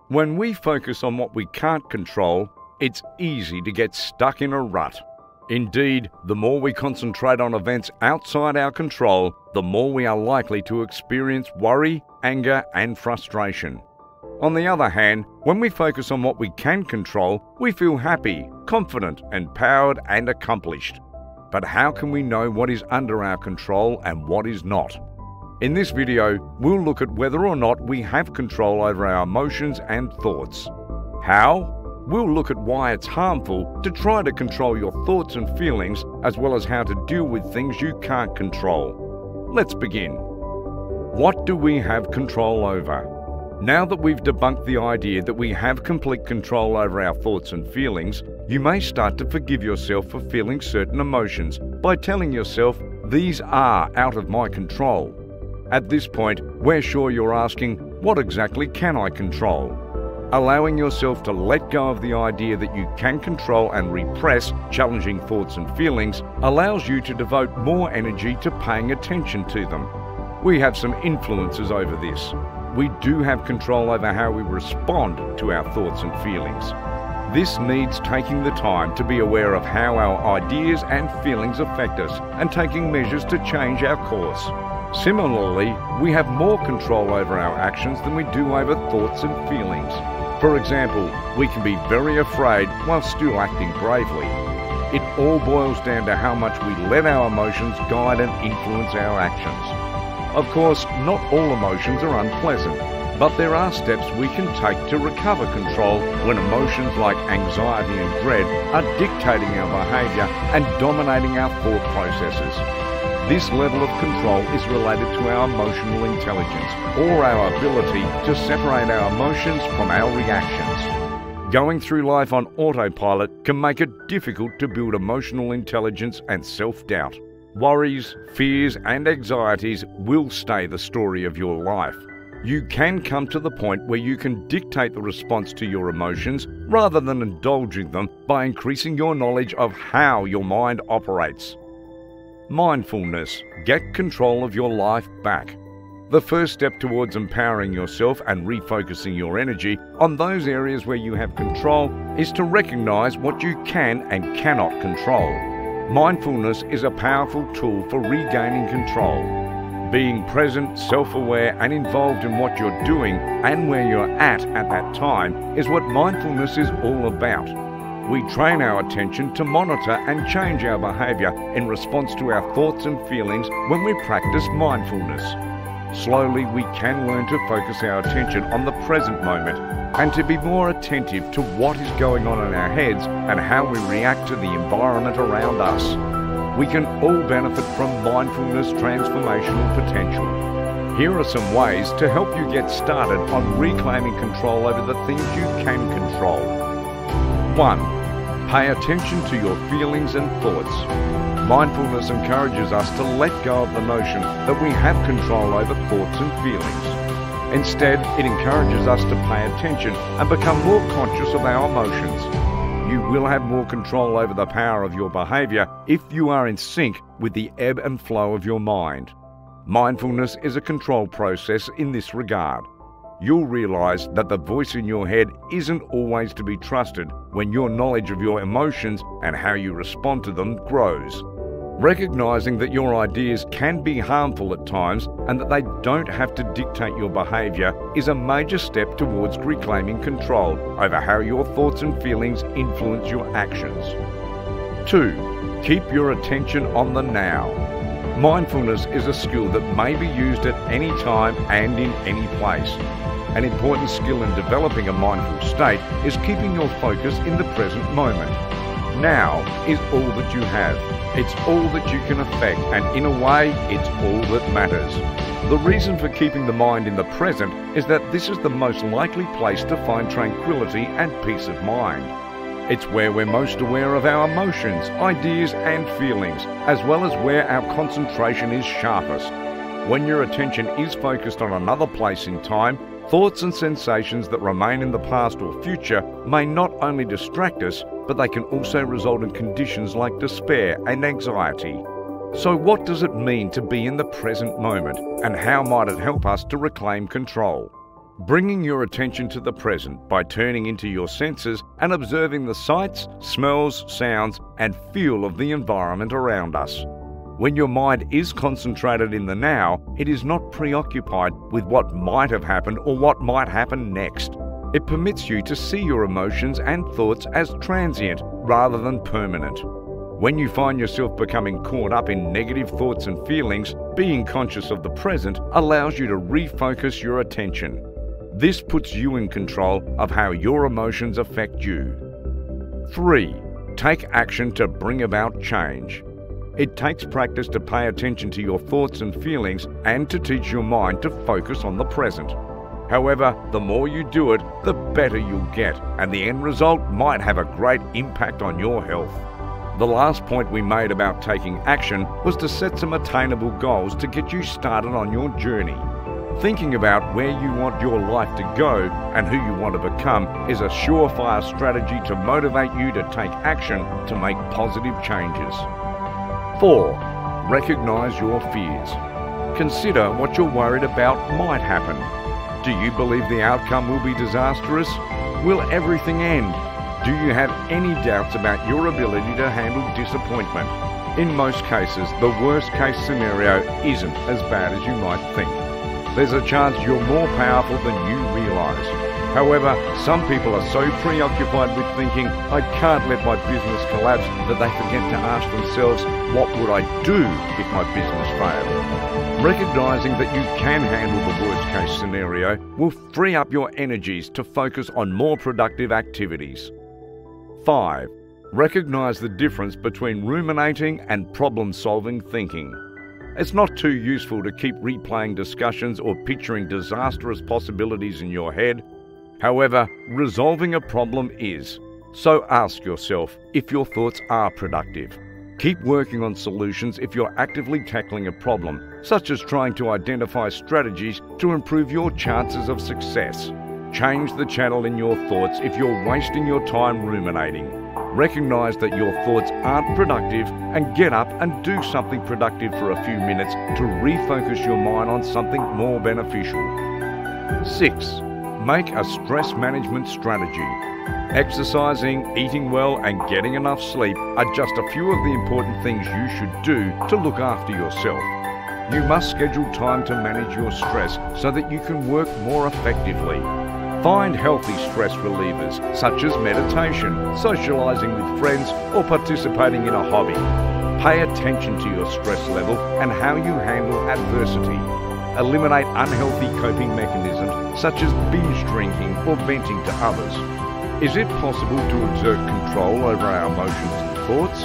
When we focus on what we can't control, it's easy to get stuck in a rut. Indeed, the more we concentrate on events outside our control, the more we are likely to experience worry, anger, and frustration. On the other hand, when we focus on what we can control, we feel happy, confident, empowered, and accomplished. But how can we know what is under our control and what is not? In this video, we'll look at whether or not we have control over our emotions and thoughts. How? We'll look at why it's harmful to try to control your thoughts and feelings, as well as how to deal with things you can't control. Let's begin. What do we have control over? Now that we've debunked the idea that we have complete control over our thoughts and feelings, you may start to forgive yourself for feeling certain emotions by telling yourself, "These are out of my control." At this point, we're sure you're asking, what exactly can I control? Allowing yourself to let go of the idea that you can control and repress challenging thoughts and feelings allows you to devote more energy to paying attention to them. We have some influences over this. We do have control over how we respond to our thoughts and feelings. This needs taking the time to be aware of how our ideas and feelings affect us and taking measures to change our course. Similarly, we have more control over our actions than we do over thoughts and feelings. For example, we can be very afraid while still acting bravely. It all boils down to how much we let our emotions guide and influence our actions. Of course, not all emotions are unpleasant, but there are steps we can take to recover control when emotions like anxiety and dread are dictating our behaviour and dominating our thought processes. This level of control is related to our emotional intelligence, or our ability to separate our emotions from our reactions. Going through life on autopilot can make it difficult to build emotional intelligence and self-doubt. Worries, fears, and anxieties will stay the story of your life. You can come to the point where you can dictate the response to your emotions rather than indulging them by increasing your knowledge of how your mind operates. Mindfulness. Get control of your life back. The first step towards empowering yourself and refocusing your energy on those areas where you have control is to recognize what you can and cannot control. Mindfulness is a powerful tool for regaining control. Being present, self-aware, and involved in what you're doing and where you're at that time is what mindfulness is all about. We train our attention to monitor and change our behaviour in response to our thoughts and feelings when we practice mindfulness. Slowly, we can learn to focus our attention on the present moment and to be more attentive to what is going on in our heads and how we react to the environment around us. We can all benefit from mindfulness transformational potential. Here are some ways to help you get started on reclaiming control over the things you can control. 1. Pay attention to your feelings and thoughts. Mindfulness encourages us to let go of the notion that we have control over thoughts and feelings. Instead, it encourages us to pay attention and become more conscious of our emotions. You will have more control over the power of your behaviour if you are in sync with the ebb and flow of your mind. Mindfulness is a control process in this regard. You'll realise that the voice in your head isn't always to be trusted when your knowledge of your emotions and how you respond to them grows. Recognising that your ideas can be harmful at times and that they don't have to dictate your behaviour is a major step towards reclaiming control over how your thoughts and feelings influence your actions. 2. Keep your attention on the now. Mindfulness is a skill that may be used at any time and in any place. An important skill in developing a mindful state is keeping your focus in the present moment. Now is all that you have. It's all that you can affect, and in a way, it's all that matters. The reason for keeping the mind in the present is that this is the most likely place to find tranquility and peace of mind. It's where we're most aware of our emotions, ideas, and feelings, as well as where our concentration is sharpest. When your attention is focused on another place in time, thoughts and sensations that remain in the past or future may not only distract us, but they can also result in conditions like despair and anxiety. So what does it mean to be in the present moment, and how might it help us to reclaim control? bringing your attention to the present by turning into your senses and observing the sights, smells, sounds, and feel of the environment around us. When your mind is concentrated in the now, it is not preoccupied with what might have happened or what might happen next. It permits you to see your emotions and thoughts as transient rather than permanent. When you find yourself becoming caught up in negative thoughts and feelings, being conscious of the present allows you to refocus your attention. This puts you in control of how your emotions affect you. 3. Take action to bring about change. It takes practice to pay attention to your thoughts and feelings and to teach your mind to focus on the present. However, the more you do it, the better you'll get, and the end result might have a great impact on your health. The last point we made about taking action was to set some attainable goals to get you started on your journey. Thinking about where you want your life to go and who you want to become is a surefire strategy to motivate you to take action to make positive changes. 4. Recognize your fears. Consider what you're worried about might happen. Do you believe the outcome will be disastrous? Will everything end? Do you have any doubts about your ability to handle disappointment? In most cases, the worst case scenario isn't as bad as you might think. There's a chance you're more powerful than you realise. However, some people are so preoccupied with thinking, I can't let my business collapse, that they forget to ask themselves, what would I do if my business failed? Recognising that you can handle the worst case scenario will free up your energies to focus on more productive activities. 5. Recognise the difference between ruminating and problem-solving thinking. It's not too useful to keep replaying discussions or picturing disastrous possibilities in your head. However, resolving a problem is. So ask yourself if your thoughts are productive. Keep working on solutions if you're actively tackling a problem, such as trying to identify strategies to improve your chances of success. Change the channel in your thoughts if you're wasting your time ruminating. Recognise that your thoughts aren't productive and get up and do something productive for a few minutes to refocus your mind on something more beneficial. 6. Make a stress management strategy. Exercising, eating well and getting enough sleep are just a few of the important things you should do to look after yourself. You must schedule time to manage your stress so that you can work more effectively. Find healthy stress relievers such as meditation, socialising with friends or participating in a hobby. Pay attention to your stress level and how you handle adversity. Eliminate unhealthy coping mechanisms such as binge drinking or venting to others. Is it possible to exert control over our emotions and thoughts?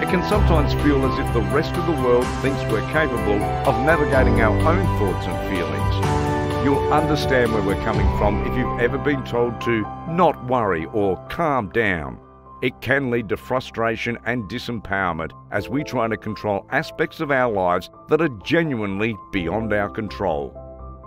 It can sometimes feel as if the rest of the world thinks we're capable of navigating our own thoughts and feelings. You'll understand where we're coming from if you've ever been told to not worry or calm down. It can lead to frustration and disempowerment as we try to control aspects of our lives that are genuinely beyond our control.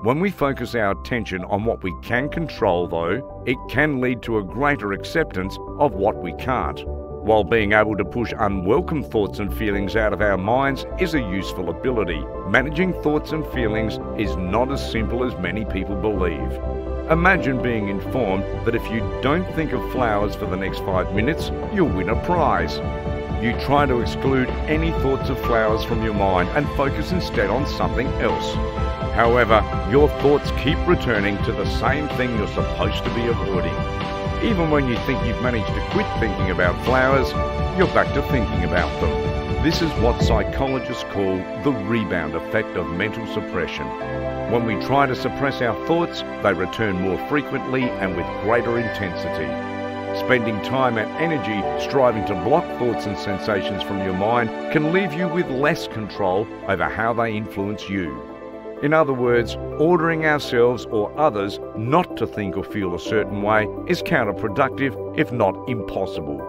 When we focus our attention on what we can control, though, it can lead to a greater acceptance of what we can't. While being able to push unwelcome thoughts and feelings out of our minds is a useful ability, managing thoughts and feelings is not as simple as many people believe. Imagine being informed that if you don't think of flowers for the next 5 minutes, you'll win a prize. You try to exclude any thoughts of flowers from your mind and focus instead on something else. However, your thoughts keep returning to the same thing you're supposed to be avoiding. Even when you think you've managed to quit thinking about flowers, you're back to thinking about them. This is what psychologists call the rebound effect of mental suppression. When we try to suppress our thoughts, they return more frequently and with greater intensity. Spending time and energy striving to block thoughts and sensations from your mind can leave you with less control over how they influence you. In other words, ordering ourselves or others not to think or feel a certain way is counterproductive, if not impossible.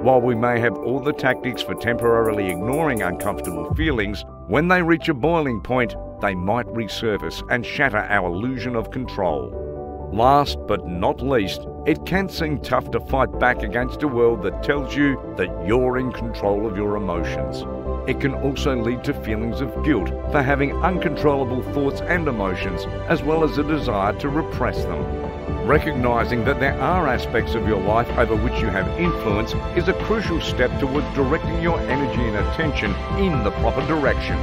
While we may have all the tactics for temporarily ignoring uncomfortable feelings, when they reach a boiling point, they might resurface and shatter our illusion of control. Last but not least, it can seem tough to fight back against a world that tells you that you're in control of your emotions. It can also lead to feelings of guilt for having uncontrollable thoughts and emotions, as well as a desire to repress them. Recognizing that there are aspects of your life over which you have influence is a crucial step towards directing your energy and attention in the proper direction.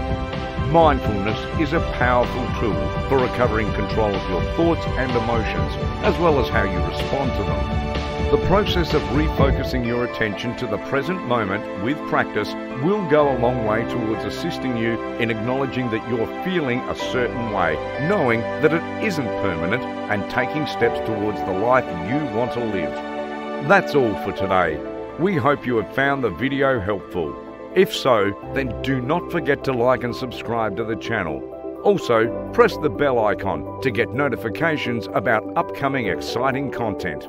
Mindfulness is a powerful tool for recovering control of your thoughts and emotions, as well as how you respond to them. The process of refocusing your attention to the present moment with practice will go a long way towards assisting you in acknowledging that you're feeling a certain way, knowing that it isn't permanent, and taking steps towards the life you want to live. That's all for today. We hope you have found the video helpful. If so, then do not forget to like and subscribe to the channel. Also, press the bell icon to get notifications about upcoming exciting content.